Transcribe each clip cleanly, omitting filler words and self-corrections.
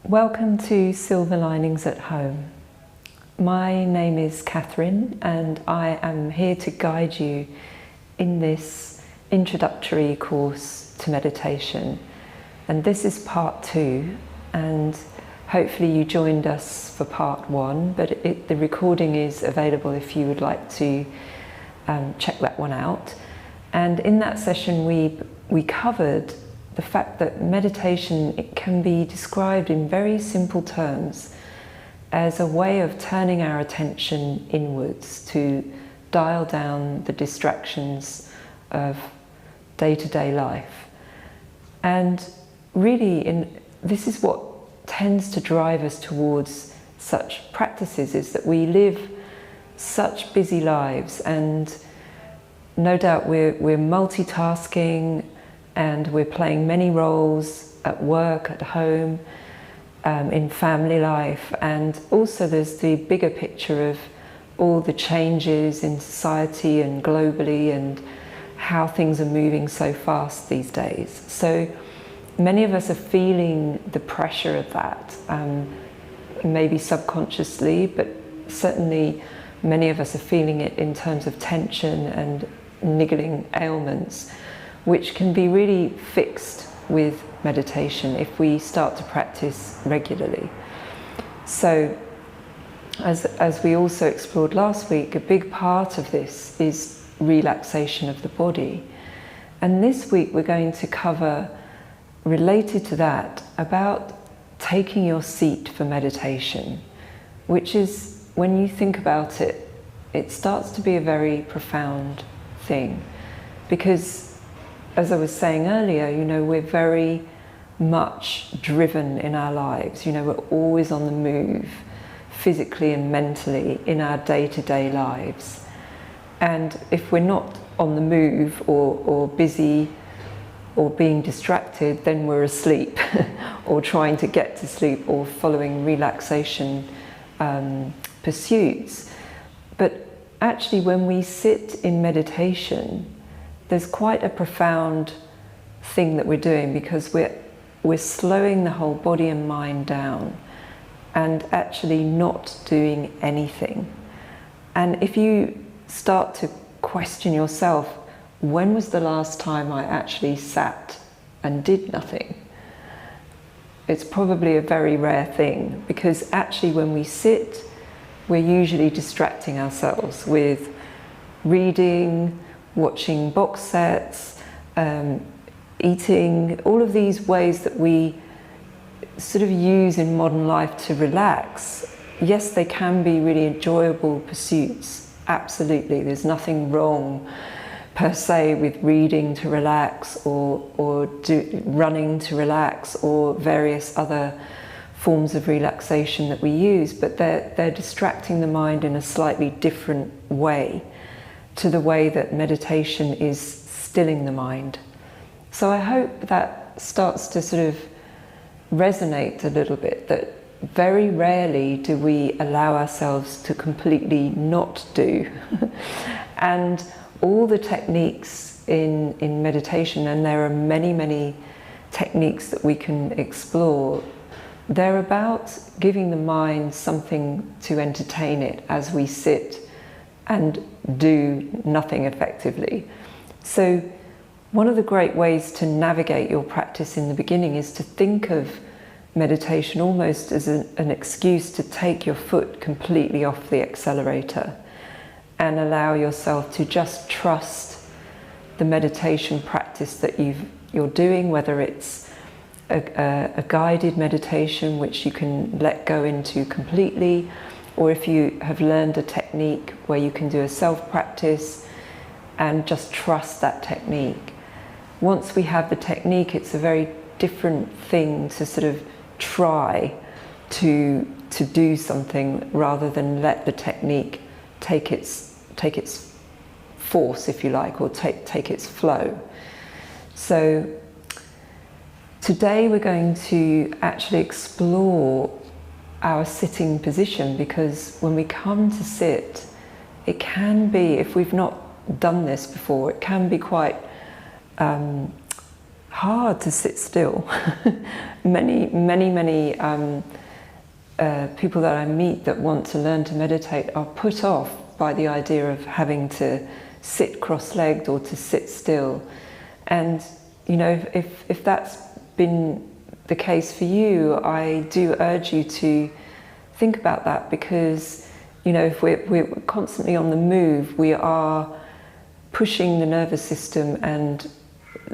Welcome to Silver Linings at Home. My name is Catherine and I am here to guide you in this introductory course to meditation. And this is part 2, and hopefully you joined us for part 1, but the recording is available if you would like to check that one out. And in that session we covered the fact that meditation, it can be described in very simple terms as a way of turning our attention inwards to dial down the distractions of day-to-day life. And really, this is what tends to drive us towards such practices, is that we live such busy lives, and no doubt we're multitasking, and we're playing many roles at work, at home, in family life, and also there's the bigger picture of all the changes in society and globally and how things are moving so fast these days. So many of us are feeling the pressure of that, maybe subconsciously, but certainly many of us are feeling it in terms of tension and niggling ailments, which can be really fixed with meditation if we start to practice regularly. So, as we also explored last week, a big part of this is relaxation of the body. And this week we're going to cover, related to that, about taking your seat for meditation, which is, when you think about it, it starts to be a very profound thing. Because, as I was saying earlier, we're very much driven in our lives. We're always on the move, physically and mentally, in our day-to-day lives. And if we're not on the move or busy or being distracted, then we're asleep or trying to get to sleep or following relaxation pursuits. But actually, when we sit in meditation, there's quite a profound thing that we're doing, because we're slowing the whole body and mind down and actually not doing anything. And if you start to question yourself, when was the last time I actually sat and did nothing? It's probably a very rare thing, because actually when we sit, we're usually distracting ourselves with reading, watching box sets, eating, all of these ways that we sort of use in modern life to relax. Yes, they can be really enjoyable pursuits, absolutely. There's nothing wrong per se with reading to relax, or running to relax, or various other forms of relaxation that we use, but they're distracting the mind in a slightly different way to the way that meditation is stilling the mind. So I hope that starts to sort of resonate a little bit, that very rarely do we allow ourselves to completely not do. And all the techniques in meditation, and there are many, many techniques that we can explore, they're about giving the mind something to entertain it as we sit and do nothing effectively. So one of the great ways to navigate your practice in the beginning is to think of meditation almost as an excuse to take your foot completely off the accelerator and allow yourself to just trust the meditation practice that you're doing, whether it's a guided meditation which you can let go into completely, or if you have learned a technique where you can do a self-practice and just trust that technique. Once we have the technique, it's a very different thing to sort of try to do something rather than let the technique take its force, if you like, or take its flow. So today we're going to actually explore our sitting position, because when we come to sit, it can be, if we've not done this before, it can be quite hard to sit still. many people that I meet that want to learn to meditate are put off by the idea of having to sit cross-legged or to sit still. And you know, if that's been the case for you, I do urge you to think about that, because you know, if we're constantly on the move, we are pushing the nervous system and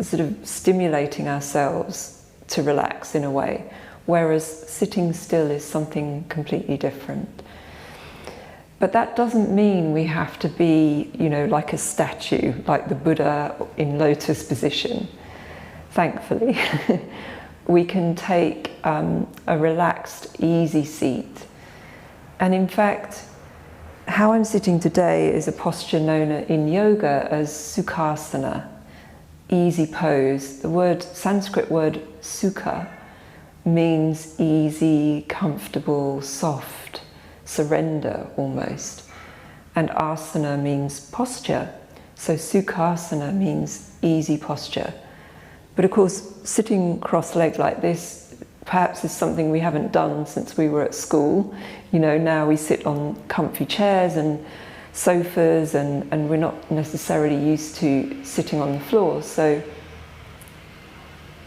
sort of stimulating ourselves to relax in a way, whereas sitting still is something completely different. But that doesn't mean we have to be, you know, like a statue, like the Buddha in lotus position. Thankfully, we can take a relaxed, easy seat. And in fact, how I'm sitting today is a posture known in yoga as Sukhasana, easy pose. The Sanskrit word sukha means easy, comfortable, soft, surrender almost. And asana means posture. So Sukhasana means easy posture. But of course, sitting cross-legged like this perhaps is something we haven't done since we were at school. You know, now we sit on comfy chairs and sofas, and we're not necessarily used to sitting on the floor. So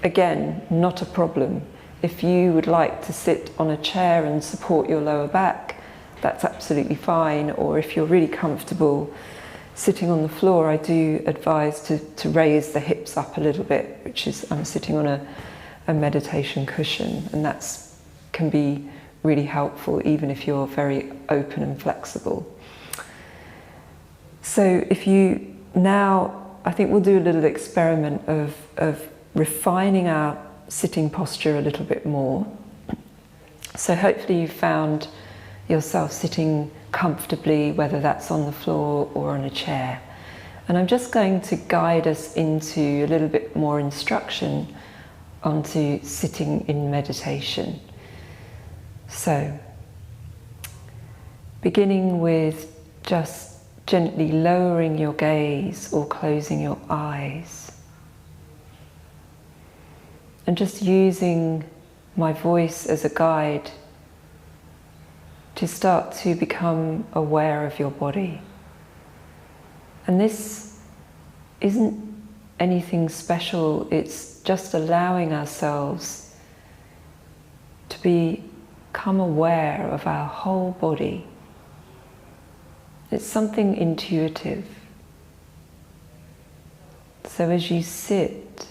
again, not a problem. If you would like to sit on a chair and support your lower back, that's absolutely fine. Or if you're really comfortable sitting on the floor, I do advise to raise the hips up a little bit, which is, I'm sitting on a meditation cushion, and that's can be really helpful even if you're very open and flexible. So if you now, I think we'll do a little experiment of refining our sitting posture a little bit more. So hopefully you found yourself sitting comfortably, whether that's on the floor or on a chair. And I'm just going to guide us into a little bit more instruction onto sitting in meditation. So, beginning with just gently lowering your gaze or closing your eyes, and just using my voice as a guide to start to become aware of your body. And this isn't anything special, it's just allowing ourselves to become aware of our whole body. It's something intuitive. So as you sit,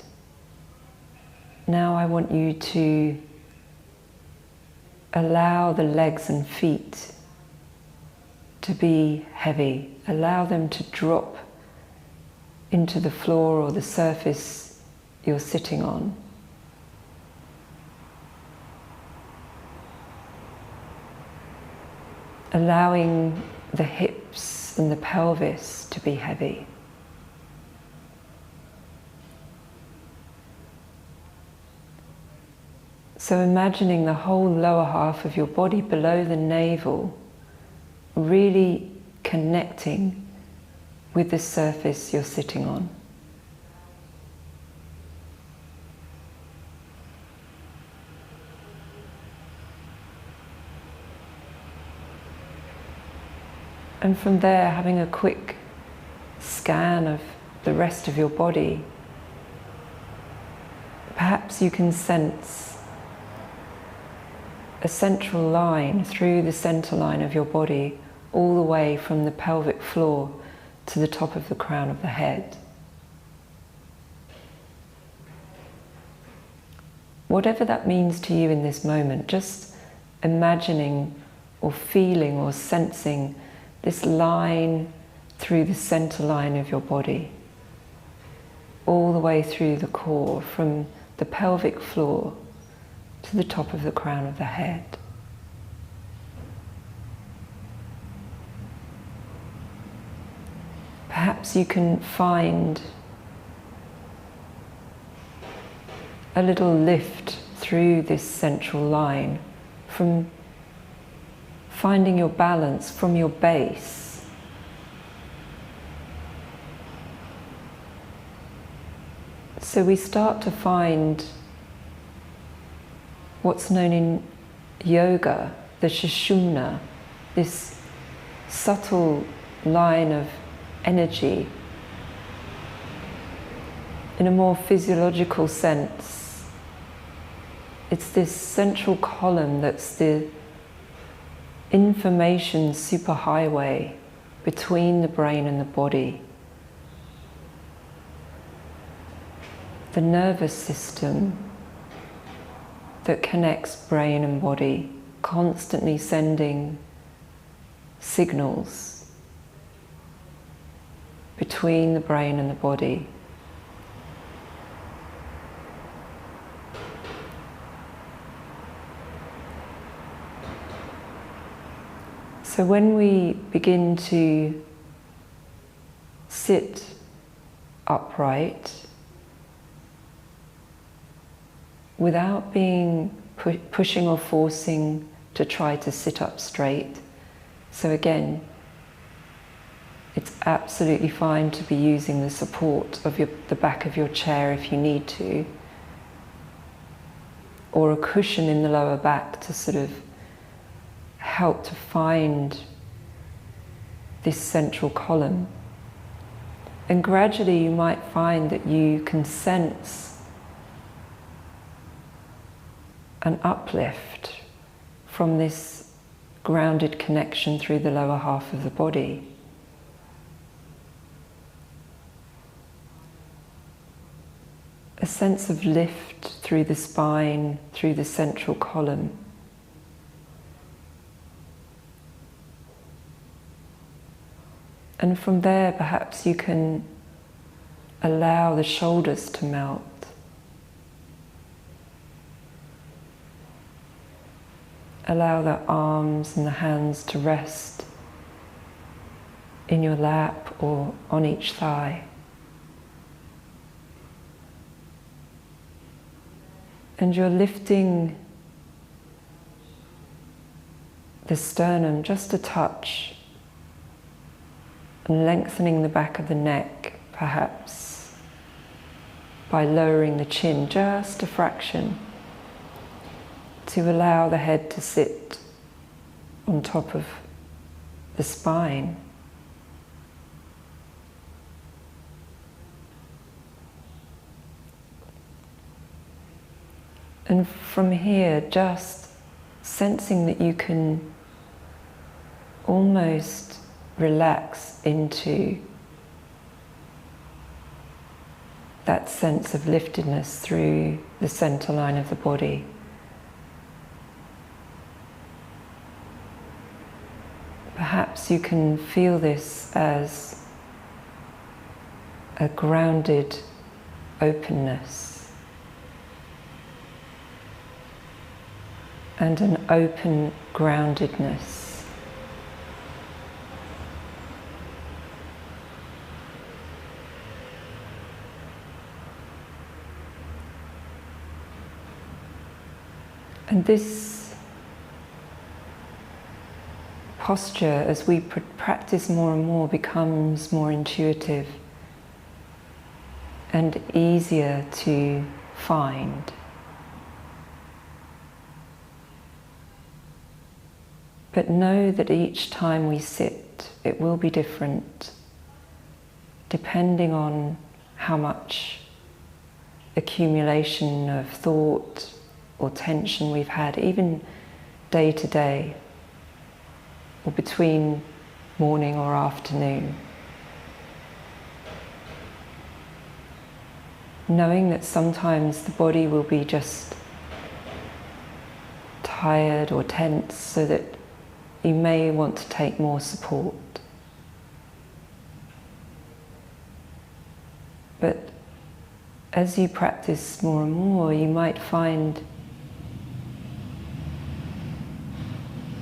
now I want you to allow the legs and feet to be heavy. Allow them to drop into the floor or the surface you're sitting on. Allowing the hips and the pelvis to be heavy. So imagining the whole lower half of your body below the navel really connecting with the surface you're sitting on. And from there, having a quick scan of the rest of your body, perhaps you can sense a central line through the center line of your body, all the way from the pelvic floor to the top of the crown of the head. Whatever that means to you in this moment, just imagining or feeling or sensing this line through the center line of your body, all the way through the core, from the pelvic floor to the top of the crown of the head. Perhaps you can find a little lift through this central line, from finding your balance from your base. So we start to find what's known in yoga, the Sushumna, this subtle line of energy. In a more physiological sense, it's this central column that's the information superhighway between the brain and the body. The nervous system that connects brain and body, constantly sending signals between the brain and the body. So when we begin to sit upright, without being pushing or forcing to try to sit up straight. So again, it's absolutely fine to be using the support of the back of your chair if you need to, or a cushion in the lower back to sort of help to find this central column. And gradually you might find that you can sense an uplift from this grounded connection through the lower half of the body. A sense of lift through the spine, through the central column. And from there, perhaps you can allow the shoulders to melt. Allow the arms and the hands to rest in your lap or on each thigh. And you're lifting the sternum just a touch and lengthening the back of the neck, perhaps by lowering the chin just a fraction, to allow the head to sit on top of the spine. And from here, just sensing that you can almost relax into that sense of liftedness through the center line of the body. Perhaps you can feel this as a grounded openness and an open groundedness. And this posture, as we practice more and more, becomes more intuitive and easier to find. But know that each time we sit, it will be different, depending on how much accumulation of thought or tension we've had, even day to day, or between morning or afternoon. Knowing that sometimes the body will be just tired or tense, so that you may want to take more support. But as you practice more and more, you might find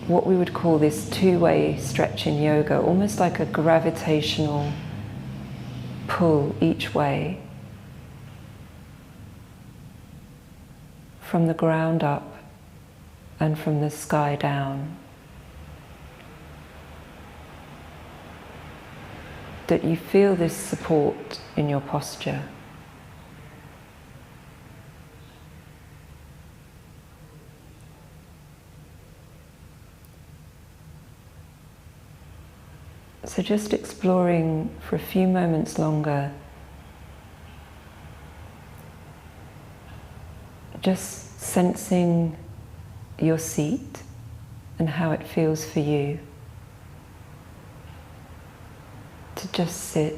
what we would call this two-way stretch in yoga, almost like a gravitational pull each way, from the ground up and from the sky down. That you feel this support in your posture. So just exploring for a few moments longer, just sensing your seat and how it feels for you to just sit.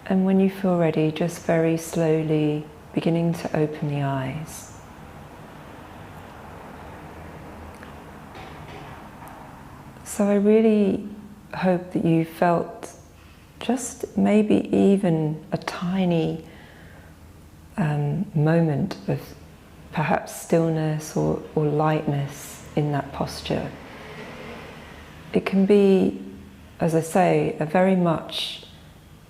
And when you feel ready, just very slowly beginning to open the eyes. So I really hope that you felt just maybe even a tiny moment of perhaps stillness or lightness in that posture. It can be, as I say, a very much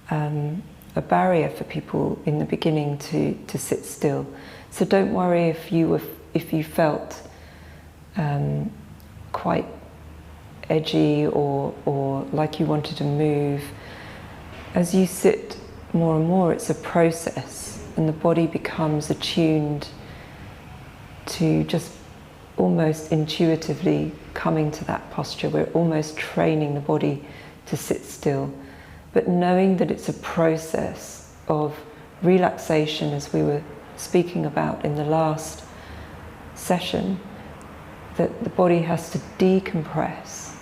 a barrier for people in the beginning to sit still. So don't worry if you felt quite edgy or like you wanted to move. As you sit more and more, it's a process, and the body becomes attuned to just almost intuitively coming to that posture. We're almost training the body to sit still. But knowing that it's a process of relaxation, as we were speaking about in the last session, that the body has to decompress,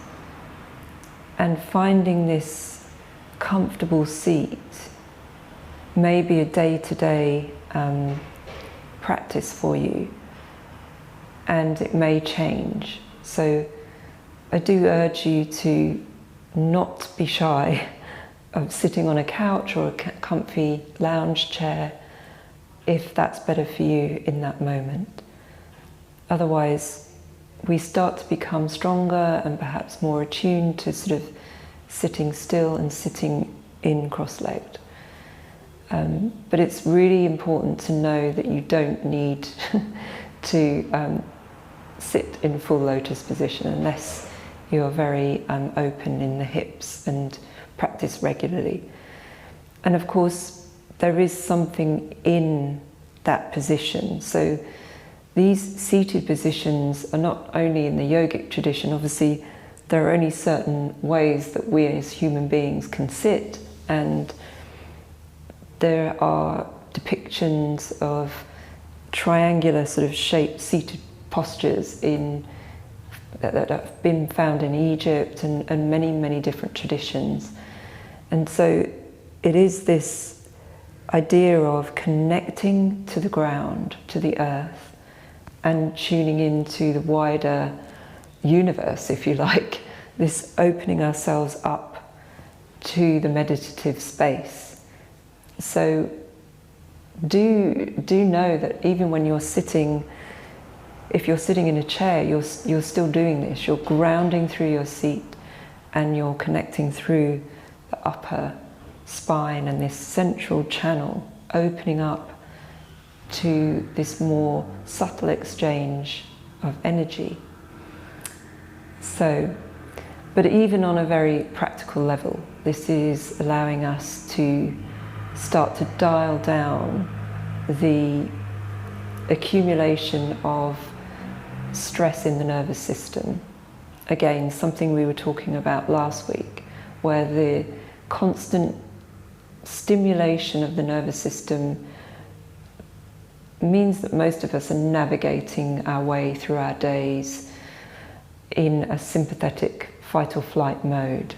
and finding this comfortable seat may be a day-to-day practice for you, and it may change. So I do urge you to not be shy of sitting on a couch or a comfy lounge chair if that's better for you in that moment. Otherwise, we start to become stronger and perhaps more attuned to sort of sitting still and sitting in cross-legged. But it's really important to know that you don't need to sit in full lotus position unless you're very open in the hips and practice regularly. And of course, there is something in that position. So these seated positions are not only in the yogic tradition. Obviously, there are only certain ways that we as human beings can sit, and there are depictions of triangular sort of shaped seated postures that have been found in Egypt and many, many different traditions. And so it is this idea of connecting to the ground, to the earth, and tuning into the wider universe, if you like, this opening ourselves up to the meditative space. So do know that even when you're sitting, if you're sitting in a chair, you're still doing this. You're grounding through your seat, and you're connecting through the upper spine and this central channel, opening up to this more subtle exchange of energy. So, but even on a very practical level, this is allowing us to start to dial down the accumulation of stress in the nervous system. Again, something we were talking about last week, where the constant stimulation of the nervous system means that most of us are navigating our way through our days in a sympathetic fight or flight mode.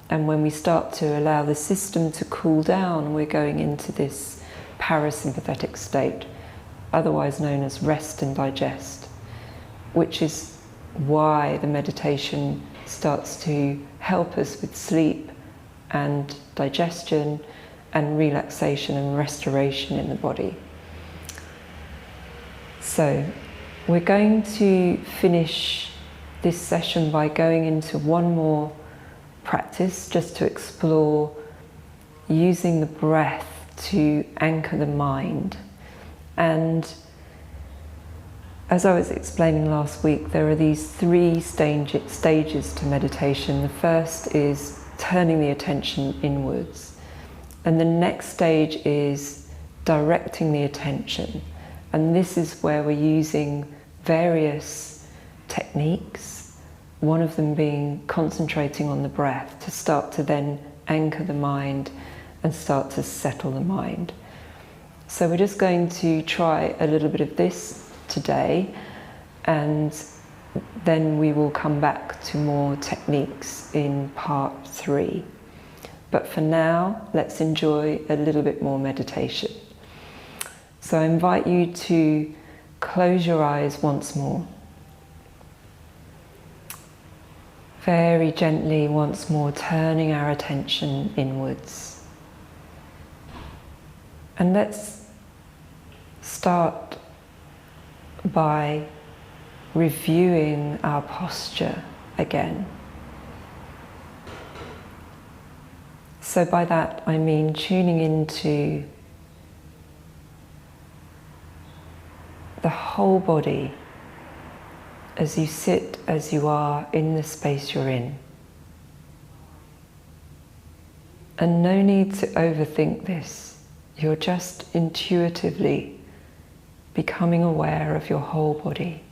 And when we start to allow the system to cool down, we're going into this parasympathetic state, otherwise known as rest and digest, which is why the meditation starts to help us with sleep and digestion and relaxation and restoration in the body. So we're going to finish this session by going into one more practice, just to explore using the breath to anchor the mind. And as I was explaining last week, there are these three stages to meditation. The first is turning the attention inwards. And the next stage is directing the attention. And this is where we're using various techniques, one of them being concentrating on the breath to start to then anchor the mind and start to settle the mind. So we're just going to try a little bit of this today, and then we will come back to more techniques in part 3. But for now, let's enjoy a little bit more meditation. So I invite you to close your eyes once more. Very gently once more turning our attention inwards. And let's start by reviewing our posture again. So by that I mean tuning into the whole body as you sit, as you are in the space you're in. And no need to overthink this. You're just intuitively becoming aware of your whole body.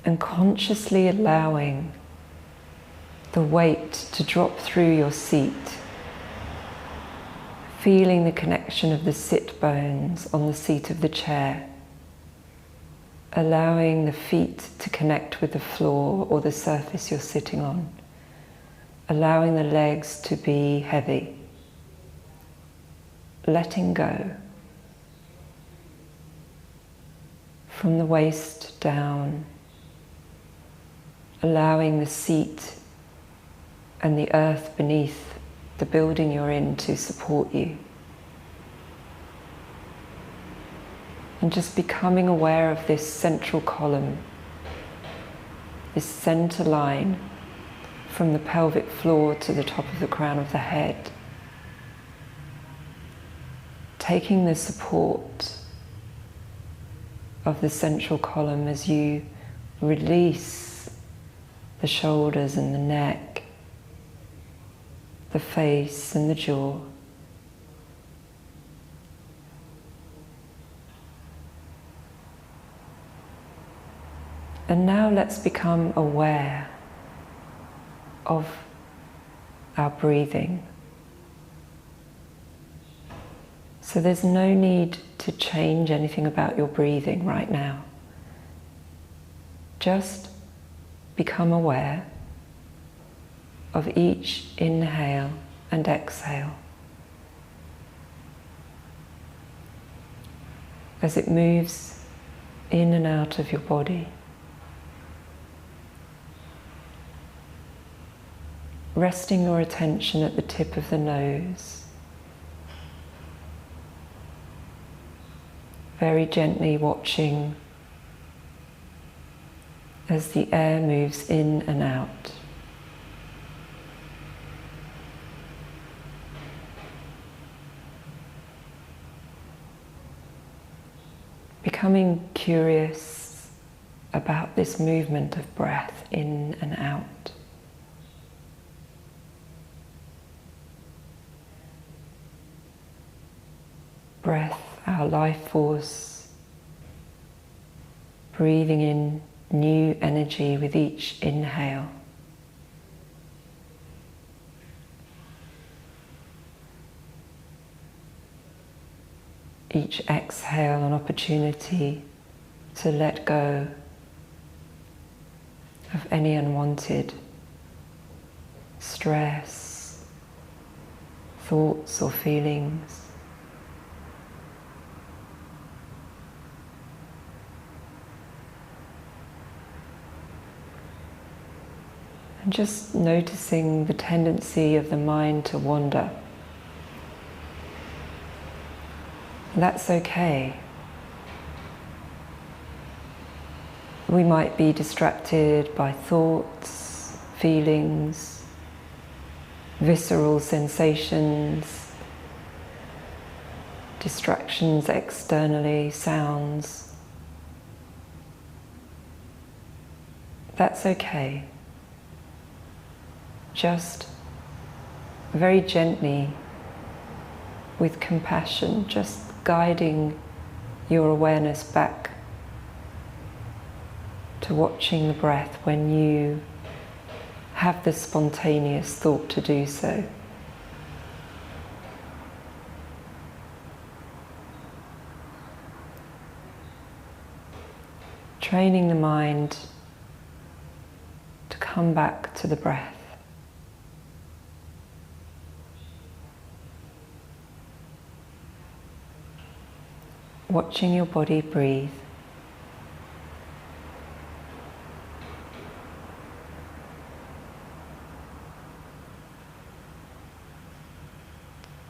And consciously allowing the weight to drop through your seat, feeling the connection of the sit bones on the seat of the chair, allowing the feet to connect with the floor or the surface you're sitting on, allowing the legs to be heavy, letting go from the waist down, allowing the seat and the earth beneath the building you're in to support you. And just becoming aware of this central column, this center line from the pelvic floor to the top of the crown of the head. Taking the support of the central column as you release the shoulders and the neck, the face and the jaw. And now let's become aware of our breathing. So there's no need to change anything about your breathing right now. Just become aware of each inhale and exhale as it moves in and out of your body. Resting your attention at the tip of the nose. Very gently watching as the air moves in and out. Becoming curious about this movement of breath in and out. Breath, our life force, breathing in new energy with each inhale. Each exhale an opportunity to let go of any unwanted stress, thoughts or feelings. And just noticing the tendency of the mind to wander. That's okay. We might be distracted by thoughts, feelings, visceral sensations, distractions externally, sounds. That's okay. just very gently, with compassion, just guiding your awareness back to watching the breath when you have the spontaneous thought to do so. Training the mind to come back to the breath. Watching your body breathe.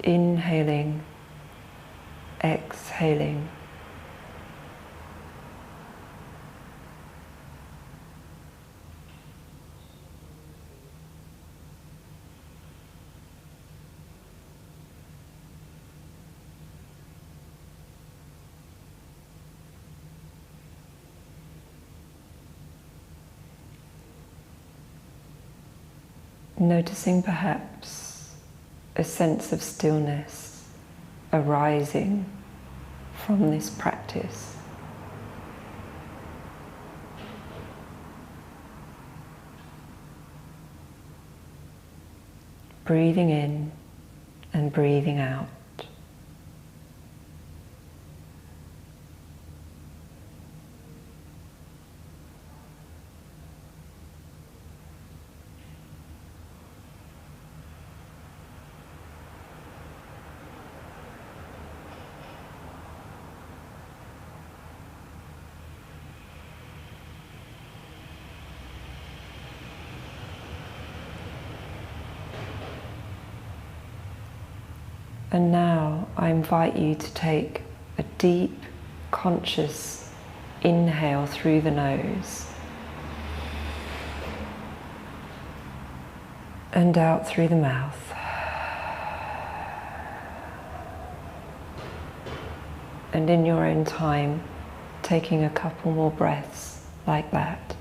Inhaling, exhaling. Noticing perhaps a sense of stillness arising from this practice. Breathing in and breathing out. And now I invite you to take a deep, conscious inhale through the nose and out through the mouth. And in your own time, taking a couple more breaths like that.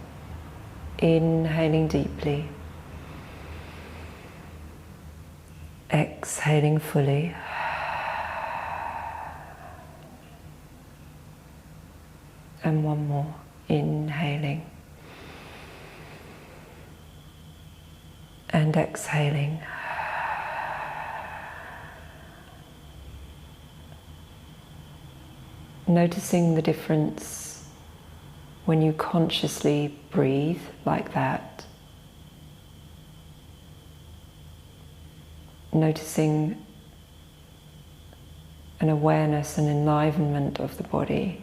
Inhaling deeply. Exhaling fully. And one more. Inhaling. And exhaling. Noticing the difference when you consciously breathe like that. Noticing an awareness and enlivenment of the body,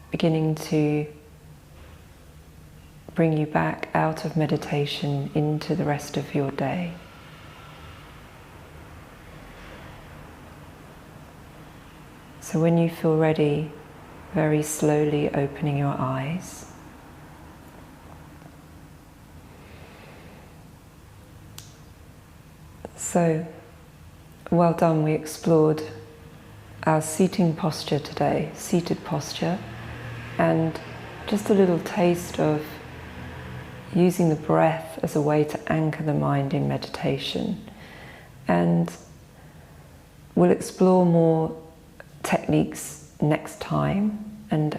beginning to bring you back out of meditation into the rest of your day. So when you feel ready, very slowly opening your eyes. So, well done, we explored our seating posture today, seated posture, and just a little taste of using the breath as a way to anchor the mind in meditation. And we'll explore more techniques next time, and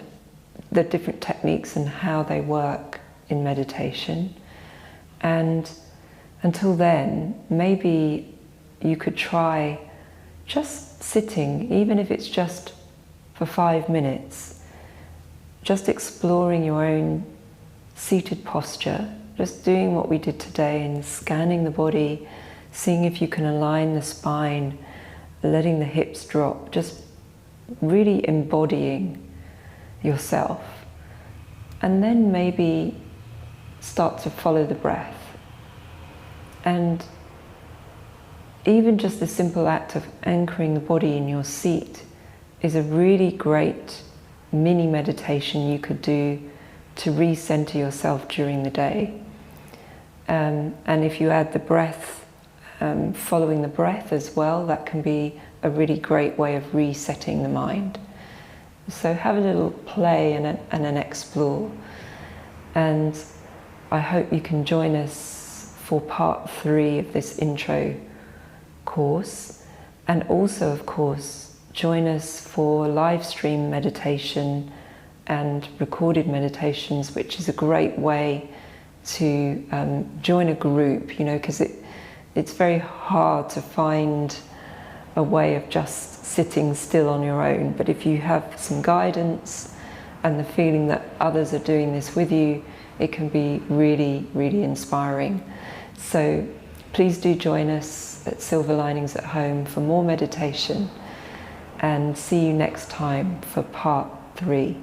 the different techniques and how they work in meditation. And until then, maybe you could try just sitting, even if it's just for 5 minutes, just exploring your own seated posture, just doing what we did today and scanning the body, seeing if you can align the spine, letting the hips drop, just really embodying yourself. And then maybe start to follow the breath. And even just the simple act of anchoring the body in your seat is a really great mini meditation you could do to recenter yourself during the day. And if you add the breath, following the breath as well, that can be a really great way of resetting the mind. So have a little play and an explore. And I hope you can join us for part 3 of this intro course, and also, of course, join us for live stream meditation and recorded meditations, which is a great way to join a group, you know, because it's very hard to find a way of just sitting still on your own. But if you have some guidance and the feeling that others are doing this with you, it can be really, really inspiring. So please do join us at Silver Linings at Home for more meditation, and see you next time for part 3.